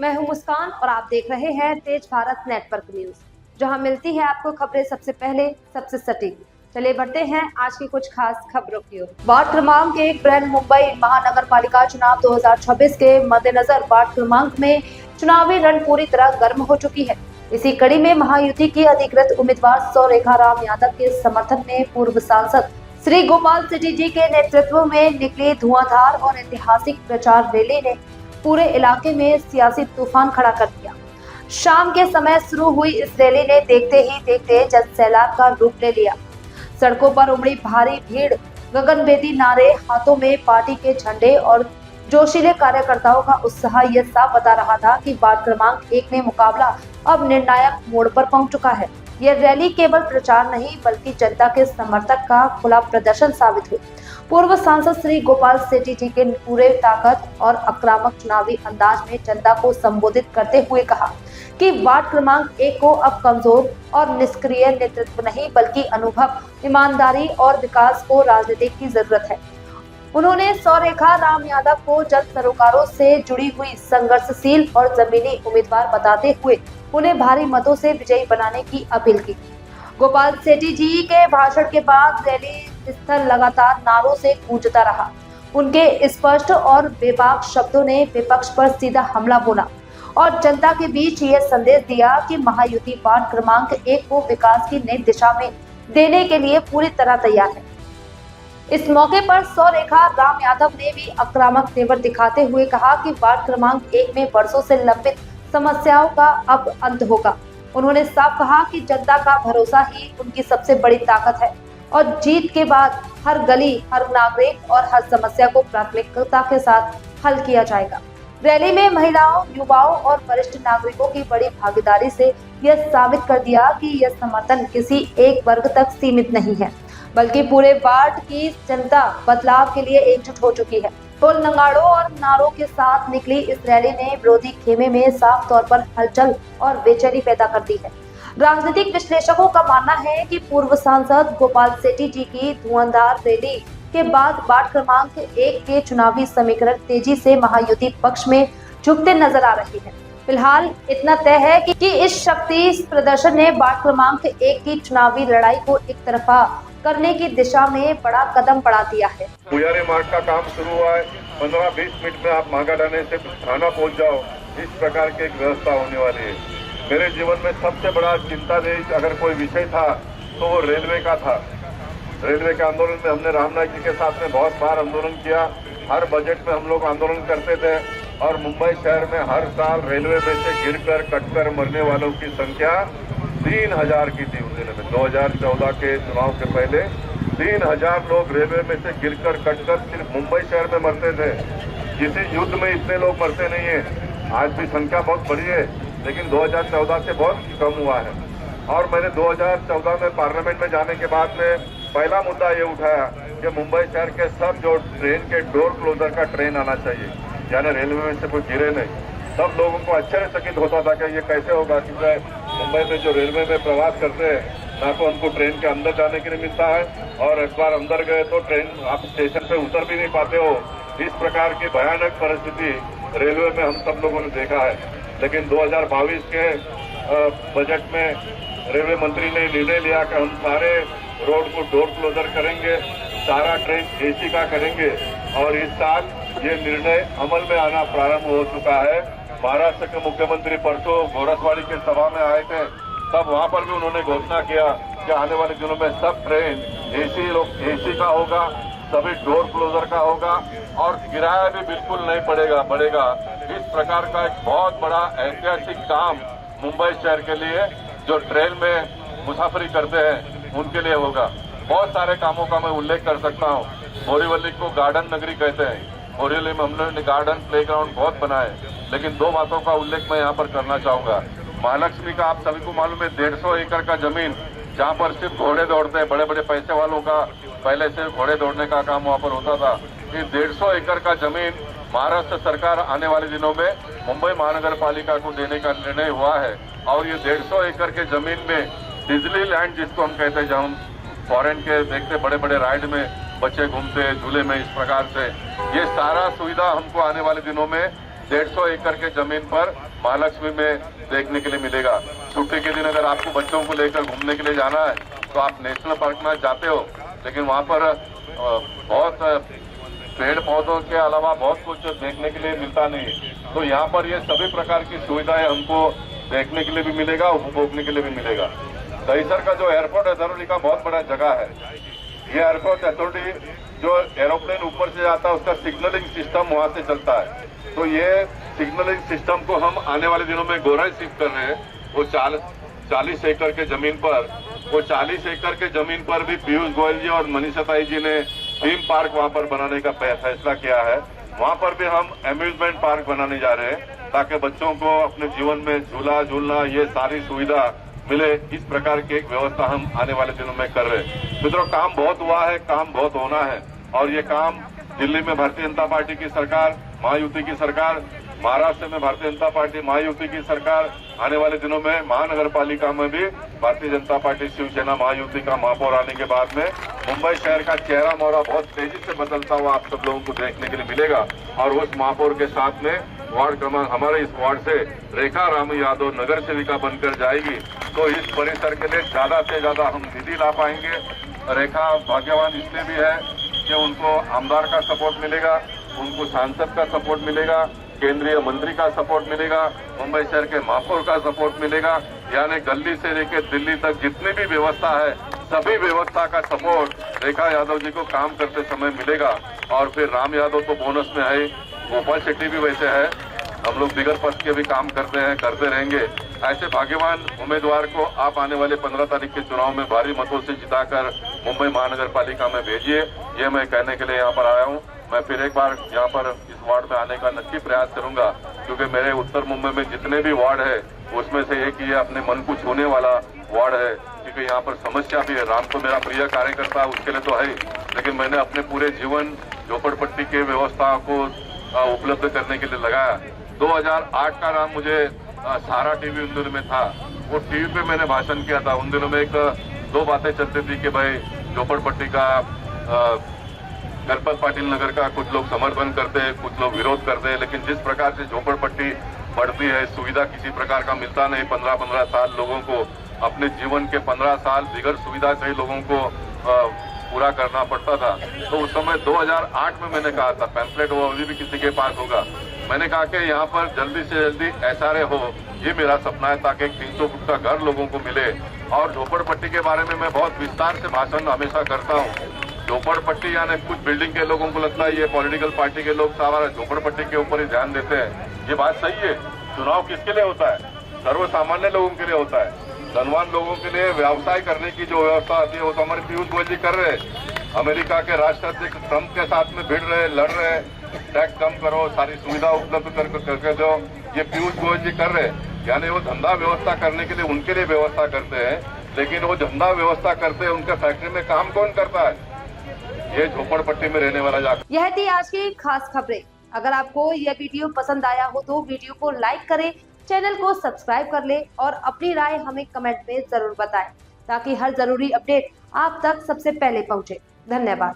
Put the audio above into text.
मैं हूं मुस्कान और आप देख रहे हैं तेज भारत नेटवर्क न्यूज, जहां मिलती है आपको खबरें सबसे पहले, सबसे सटीक। चलिए बढ़ते हैं आज की कुछ खास खबरों की ओर। वार्ड क्रमांक 1 मुंबई महानगर पालिका चुनाव 2026 के मद्देनजर वार्ड क्रमांक में चुनावी रण पूरी तरह गर्म हो चुकी है। इसी कड़ी में महायुति की अधिकृत उम्मीदवार सौरेखा राम यादव के समर्थन में पूर्व सांसद श्री गोपाल सेठी जी के नेतृत्व में निकली धुआंधार और ऐतिहासिक प्रचार रैली ने पूरे इलाके में सियासी तूफान खड़ा कर दिया। शाम के समय शुरू हुई इस रैली ने देखते ही देखते जन सैलाब का रूप ले लिया। सड़कों पर उमड़ी भारी भीड़, गगनभेदी नारे, हाथों में पार्टी के झंडे और जोशीले कार्यकर्ताओं का उत्साह यह साफ बता रहा था कि वार्ड क्रमांक 1 में मुकाबला अब निर्णायक मोड़ पर पहुंच चुका है। यह रैली केवल प्रचार नहीं बल्कि जनता के समर्थक का खुला प्रदर्शन साबित हुई। पूर्व सांसद श्री गोपाल सेठी जी के पूरे ताकत और आक्रामक चुनावी अंदाज में जनता को संबोधित करते हुए कहा कि वार्ड क्रमांक 1 को अब कमजोर और निष्क्रिय नेतृत्व नहीं बल्कि अनुभव, ईमानदारी और विकास को राजनीति की जरूरत है। उन्होंने सौरेखा राम यादव को जन सरोकारों से जुड़ी हुई संघर्षशील और जमीनी उम्मीदवार बताते हुए उन्हें भारी मतों से विजयी बनाने की अपील की। गोपाल सेठी जी के भाषण के बाद रैली स्थल लगातार नारों से गूंजता रहा। उनके स्पष्ट और बेबाक शब्दों ने विपक्ष पर सीधा हमला बोला और जनता के बीच यह संदेश दिया कि महायुति वार्ड क्रमांक 1 को विकास की नई दिशा में देने के लिए पूरी तरह तैयार है। इस मौके पर सौरेखा राम यादव ने भी आक्रामक तेवर दिखाते हुए कहा कि वार्ड क्रमांक 1 में वर्षों से लंबित समस्याओं का अब अंत होगा। उन्होंने साफ कहा कि जनता का भरोसा ही उनकी सबसे बड़ी ताकत है और जीत के बाद हर गली, हर नागरिक और हर समस्या को प्राथमिकता के साथ हल किया जाएगा। रैली में महिलाओं, युवाओं और वरिष्ठ नागरिकों की बड़ी भागीदारी से यह साबित कर दिया कि यह समर्थन किसी एक वर्ग तक सीमित नहीं है बल्कि पूरे वार्ड की जनता बदलाव के लिए एकजुट हो चुकी है। ढोल नगाड़ों और नारों के साथ निकली इस रैली ने विरोधी खेमे में साफ तौर पर हलचल और बेचैनी पैदा कर दी है। राजनीतिक विश्लेषकों का मानना है कि पूर्व सांसद गोपाल सेठी जी की धुआंधार रैली के बाद वार्ड क्रमांक 1 के चुनावी समीकरण तेजी से महायुति पक्ष में झुकते नजर आ रही है। फिलहाल इतना तय है कि इस शक्ति प्रदर्शन ने वार्ड क्रमांक 1 की चुनावी लड़ाई को एक तरफा करने की दिशा में बड़ा कदम बढ़ा दिया है। पुजारी मार्ग का काम शुरू हुआ है। 15-20 मिनट में आप मांगाडाने से थाना पहुंच जाओ, इस प्रकार की एक व्यवस्था होने वाली है। मेरे जीवन में सबसे बड़ा चिंतादेय अगर कोई विषय था तो वो रेलवे का था। रेलवे के आंदोलन में हमने रामनाथ जी के साथ में बहुत बार आंदोलन किया। हर बजट में हम लोग आंदोलन करते थे और मुंबई शहर में हर साल रेलवे में से गिरकर कटकर मरने वालों की संख्या 3000 की थी उस दिन में। 2014 के चुनाव के पहले 3000 लोग रेलवे में से गिरकर कटकर सिर्फ मुंबई शहर में मरते थे। किसी युद्ध में इतने लोग मरते नहीं है। आज भी संख्या बहुत बड़ी है लेकिन 2014 से बहुत कम हुआ है। और मैंने 2014 में पार्लियामेंट में जाने के बाद में पहला मुद्दा ये उठाया कि मुंबई शहर के सब जो ट्रेन के डोर क्लोजर का ट्रेन आना चाहिए, यानी रेलवे में से कोई गिरे नहीं। सब लोगों को आश्चर्यचकित होता था कि ये कैसे होगा, क्योंकि मुंबई में जो रेलवे में प्रवास करते हैं ना तो हमको ट्रेन के अंदर जाने के लिए मिलता है और एक बार अंदर गए तो ट्रेन आप स्टेशन पे उतर भी नहीं पाते हो। इस प्रकार की भयानक परिस्थिति रेलवे में हम सब लोगों ने देखा है। लेकिन 2022 के बजट में रेलवे मंत्री ने निर्णय लिया कि हम सारे रोड को डोर क्लोजर करेंगे, सारा ट्रेन एसी का करेंगे और इस साल ये निर्णय अमल में आना प्रारंभ हो चुका है। महाराष्ट्र के मुख्यमंत्री परसों गोरखवाड़ी के सभा में आए थे, तब वहां पर भी उन्होंने घोषणा किया कि आने वाले दिनों में सब ट्रेन एसी का होगा, सभी डोर क्लोजर का होगा और किराया भी बिल्कुल नहीं बढ़ेगा। इस प्रकार का एक बहुत बड़ा ऐतिहासिक काम मुंबई शहर के लिए जो ट्रेन में मुसाफरी करते हैं उनके लिए होगा। बहुत सारे कामों का मैं उल्लेख कर सकता हूँ। बोरीवली को गार्डन नगरी कहते हैं। बोरीवली में हमने गार्डन प्लेग्राउंड बहुत बनाए, लेकिन दो बातों का उल्लेख मैं यहाँ पर करना चाहूंगा। महालक्ष्मी का आप सभी को मालूम है 150 एकड़ का जमीन जहाँ पर सिर्फ घोड़े दौड़ते हैं, बड़े बड़े पैसे वालों का पहले सिर्फ घोड़े दौड़ने का काम वहाँ पर होता था। ये 150 एकड़ का जमीन महाराष्ट्र सरकार आने वाले दिनों में मुंबई महानगर पालिका को देने का निर्णय हुआ है और ये 150 एकड़ के जमीन में डिज्नीलैंड जिसको हम कहते हैं, जहाँ फॉरेन के देखते बड़े बड़े राइड में बच्चे घूमते झूले में, इस प्रकार से ये सारा सुविधा हमको आने वाले दिनों में 150 एकड़ के जमीन पर महालक्ष्मी में देखने के लिए मिलेगा। छुट्टी के दिन अगर आपको बच्चों को लेकर घूमने के लिए जाना है तो आप नेशनल पार्क में जाते हो, लेकिन वहाँ पर बहुत पेड़ पौधों के अलावा बहुत कुछ देखने के लिए मिलता नहीं। तो यहाँ पर ये सभी प्रकार की सुविधाएं हमको देखने के लिए भी मिलेगा, उपभोगने के लिए भी मिलेगा। दहिसर का जो एयरपोर्ट अथॉरिटी का बहुत बड़ा जगह है। ये एयरपोर्ट अथॉरिटी जो एरोप्लेन ऊपर से जाता है उसका सिग्नलिंग सिस्टम वहाँ से चलता है। तो ये सिग्नलिंग सिस्टम को हम आने वाले दिनों में गोराई शिफ्ट कर रहे हैं। वो 40 एकड़ के जमीन पर, वो 40 एकड़ के जमीन पर भी पीयूष गोयल जी और मनीषा ताई जी ने थीम पार्क वहाँ पर बनाने का फैसला किया है। वहाँ पर भी हम अम्यूजमेंट पार्क बनाने जा रहे हैं ताकि बच्चों को अपने जीवन में झूला झूलना ये सारी सुविधा मिले। इस प्रकार की एक व्यवस्था हम आने वाले दिनों में कर रहे हैं। मित्रों, काम बहुत हुआ है, काम बहुत होना है और ये काम दिल्ली में भारतीय जनता पार्टी की सरकार, महायुति की सरकार, महाराष्ट्र में भारतीय जनता पार्टी महायुति की सरकार, आने वाले दिनों में महानगर पालिका में भी भारतीय जनता पार्टी शिवसेना महायुति का महापौर आने के बाद में मुंबई शहर का चेहरा मोहरा बहुत तेजी से बदलता हुआ आप सब लोगों को देखने के लिए मिलेगा। और उस महापौर के साथ में वार्ड क्रमांक हमारे इस वार्ड से रेखा राम यादव नगर सेविका बनकर जाएगी। तो इस परिसर के लिए ज्यादा से ज्यादा हम निधि ला पाएंगे। रेखा भाग्यवान इसलिए भी है कि उनको आमदार का सपोर्ट मिलेगा, उनको सांसद का सपोर्ट मिलेगा, केंद्रीय मंत्री का सपोर्ट मिलेगा, मुंबई शहर के महापौर का सपोर्ट मिलेगा। यानी गली से लेकर दिल्ली तक जितनी भी व्यवस्था है सभी व्यवस्था का सपोर्ट रेखा यादव जी को काम करते समय मिलेगा। और फिर राम यादव तो बोनस में है, गोपाल शेट्टी भी वैसे है, हम लोग बिगर पद के भी काम करते हैं, करते रहेंगे। ऐसे भाग्यवान उम्मीदवार को आप आने वाले 15 तारीख के चुनाव में भारी मतों से जिताकर मुंबई महानगर पालिका में भेजिए। ये मैं कहने के लिए यहाँ पर आया हूँ। मैं फिर एक बार यहाँ पर इस वार्ड में आने का नक्की प्रयास करूंगा, क्योंकि मेरे उत्तर मुंबई में जितने भी वार्ड है उसमें से एक ये अपने मन को छूने वाला वार्ड है, क्योंकि यहाँ पर समस्या भी है। राम तो मेरा प्रिय कार्यकर्ता उसके लिए तो है, लेकिन मैंने अपने पूरे जीवन झोपड़पट्टी के व्यवस्था को उपलब्ध करने के लिए लगाया। 2008 का नाम मुझे सहारा टीवी उन दिनों में था, वो टीवी पे मैंने भाषण किया था। उन दिनों में एक दो बातें चलती थी कि भाई झोपड़पट्टी का गणपत पाटिल नगर का कुछ लोग समर्थन करते हैं, कुछ लोग विरोध करते हैं, लेकिन जिस प्रकार से झोपड़पट्टी बढ़ती है, सुविधा किसी प्रकार का मिलता नहीं। 15-15 साल लोगों को अपने जीवन के 15 साल बिगड़ सुविधा से ही लोगों को पूरा करना पड़ता था। तो उस समय 2008 में मैंने कहा था, पैम्फलेट वो अभी भी किसी के पास होगा, मैंने कहा कि यहाँ पर जल्दी से जल्दी एसआरए हो, ये मेरा सपना है, ताकि 300 फुट का घर लोगों को मिले। और झोपड़पट्टी के बारे में मैं बहुत विस्तार से भाषण हमेशा करता हूँ। झोपड़पट्टी यानी कुछ बिल्डिंग के लोगों को लगता है ये पॉलिटिकल पार्टी के लोग सारा झोपड़पट्टी के ऊपर ही ध्यान देते हैं। ये बात सही है। चुनाव किसके लिए होता है? सर्वसामान्य लोगों के लिए होता है। धनवान लोगों के लिए व्यवसाय करने की जो व्यवस्था आती है वो तो हमारे पीयूष गोयल जी कर रहे हैं। अमेरिका के राष्ट्राध्यक्ष ट्रंप के साथ में भिड़ रहे, लड़ रहे, टैक्स कम करो, सारी सुविधा उपलब्ध करके दो, ये पीयूष गोयल जी कर रहे हैं। यानी वो धंधा व्यवस्था करने के लिए उनके लिए व्यवस्था करते हैं, लेकिन वो धंधा व्यवस्था करते हैं, उनके फैक्ट्री में काम कौन करता है? ये झोपड़पट्टी में रहने वाला जाकर। यह थी आज की खास खबरें। अगर आपको यह वीडियो पसंद आया हो तो वीडियो को लाइक करें, चैनल को सब्सक्राइब कर ले और अपनी राय हमें कमेंट में जरूर बताएं, ताकि हर जरूरी अपडेट आप तक सबसे पहले पहुंचे। धन्यवाद।